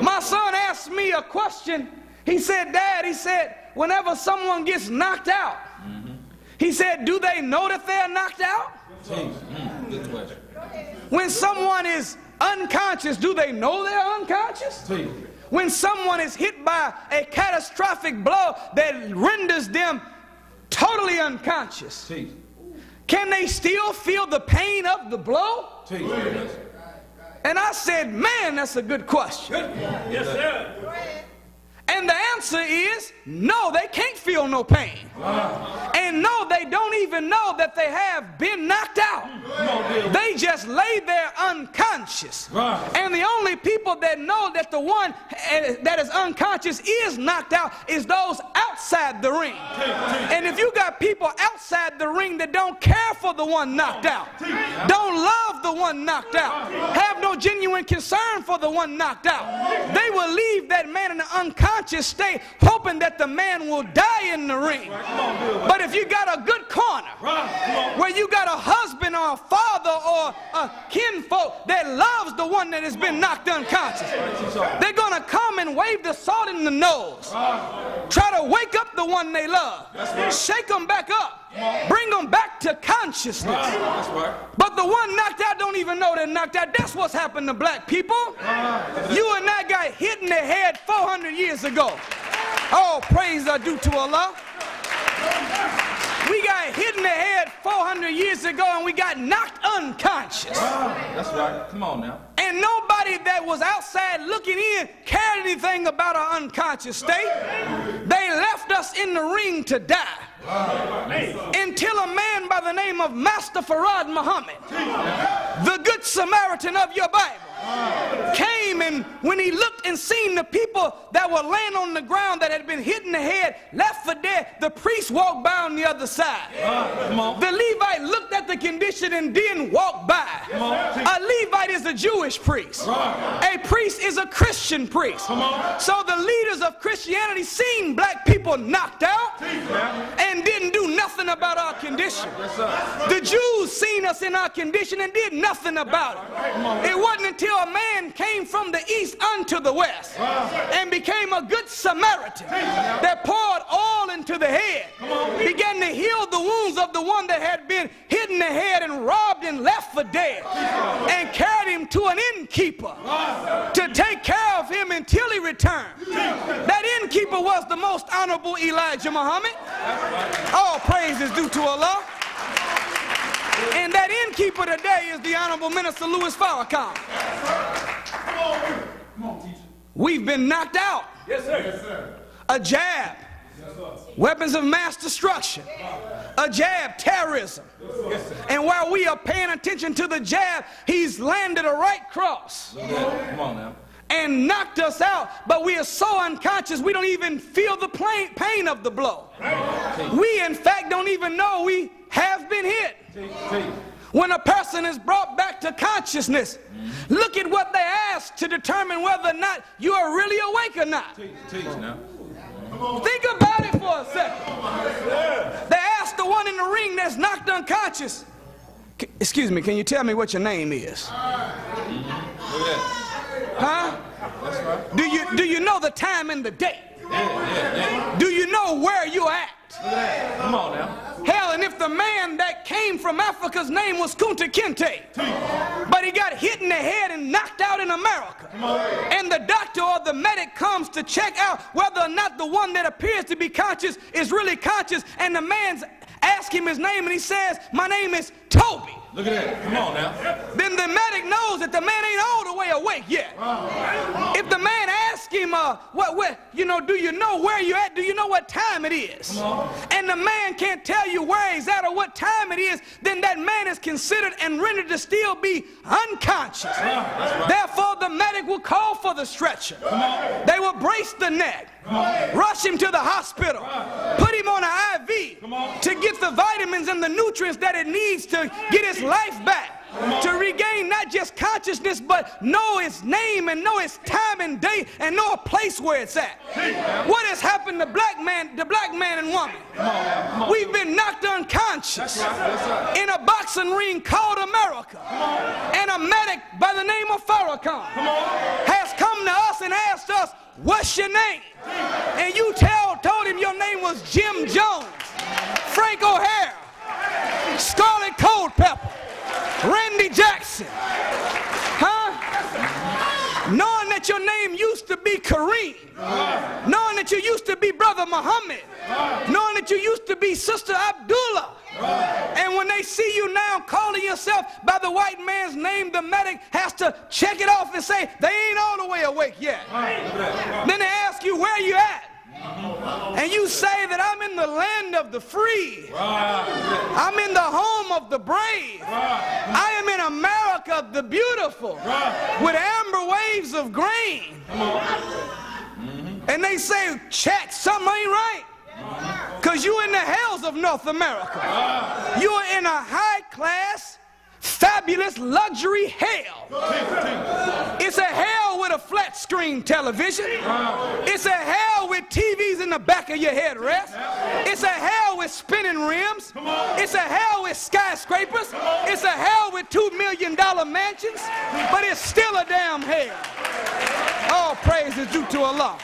My son asked me a question. He said, Dad, he said, whenever someone gets knocked out, he said, do they know that they're knocked out? Good question. When someone is unconscious, do they know they're unconscious? When someone is hit by a catastrophic blow that renders them totally unconscious, can they still feel the pain of the blow? And I said, man, that's a good question. Yes, sir. And the answer is, no, they can't feel no pain. And no, they don't even know that they have been knocked out. They just lay there unconscious. And the only people that know that the one that is unconscious is knocked out is those outside the ring. And if you got people outside the ring that don't care for the one knocked out, don't love the one knocked out, have no genuine concern for the one knocked out, they will leave that man in the unconscious state hoping that the man will die in the ring. But if you got a good corner where you got a husband or a father or a kinfolk that loves the one that has been knocked unconscious, they're going to come and wave the salt in the nose, try to wake up the one they love, shake them back up, bring them back to consciousness. But the one knocked out don't even know they're knocked out. That's what's happened to black people. You and that guy hit in the head 400 years ago. Oh, praise are due to Allah. We got hit in the head 400 years ago and we got knocked unconscious. That's right. Come on now. And nobody that was outside looking in cared anything about our unconscious state. They left us in the ring to die. Until a man by the name of Master Farad Muhammad, the good Samaritan of your Bible, came, and when he looked and seen the people that were laying on the ground that had been hit in the head, left for dead, the priest walked by on the other side. The Levite looked at the condition and then walked by. A Levite is a Jewish priest. A priest is a Christian priest. So the leaders of Christianity seen black people knocked out and didn't do nothing about our condition. The Jews seen us in our condition and did nothing about it. It wasn't until a man came from the east unto the west and became a good Samaritan that poured oil into the head, began to heal the wounds of the one that had been hit in the head and robbed and left for dead, and carried him to an innkeeper to take care of him until he returned. That innkeeper was the most honorable Elijah Muhammad. All praise is due to Allah. And that innkeeper today is the Honorable Minister Louis Farrakhan. Come on, teacher. We've been knocked out. Yes, sir. Yes, sir. A jab, weapons of mass destruction. A jab, terrorism. Yes, sir. And while we are paying attention to the jab, he's landed a right cross. Come on now. And knocked us out, but we are so unconscious we don't even feel the pain of the blow. We in fact don't even know we have been hit. When a person is brought back to consciousness, look at what they ask to determine whether or not you are really awake or not. Think about it for a second. They asked the one in the ring that's knocked unconscious, excuse me, can you tell me what your name is? Huh? Do you know the time and the date? Do you know where you're at? Come on now. Hell, and if the man that came from Africa's name was Kunta Kinte, but he got hit in the head and knocked out in America, and the doctor or the medic comes to check out whether or not the one that appears to be conscious is really conscious, and the man's ask him his name and he says, my name is Toby. Look at that. Come on now. Then the medic knows that the man ain't all the way awake yet. If the man asks him, do you know where you're at? Do you know what time it is? And the man can't tell you where he's at or what time it is, then that man is considered and rendered to still be unconscious. Therefore, the medic will call for the stretcher. They will brace the neck, rush him to the hospital, put him on an IV to get the vitamins and the nutrients that it needs to get his life back, to regain not just consciousness but know its name and know its time and day and know a place where it's at. What has happened to the black man and woman? We've been knocked unconscious in a boxing ring called America, and a medic by the name of Farrakhan has come to us what's your name? And you told him your name was Jim Jones, Frank O'Hara, Scarlet Culpepper, Randy Jackson. Huh? Knowing that your name used to be Kareem, knowing that you used to be Brother Muhammad, knowing that you used to be Sister Abdullah. And when they see you now calling yourself by the white man's name, the medic has to check it off and say, they ain't all the way awake yet. Then they ask you, where you at? And you say that I'm in the land of the free. I'm in the home of the brave. I am in America the beautiful with amber waves of grain. And they say, check, something ain't right. Because you're in the hells of North America. You're in a high-class, fabulous luxury hell. It's a hell with a flat screen television. It's a hell with TVs in the back of your headrest. It's a hell with spinning rims. It's a hell with skyscrapers. It's a hell with $2 million mansions. But it's still a damn hell. All praise is due to Allah.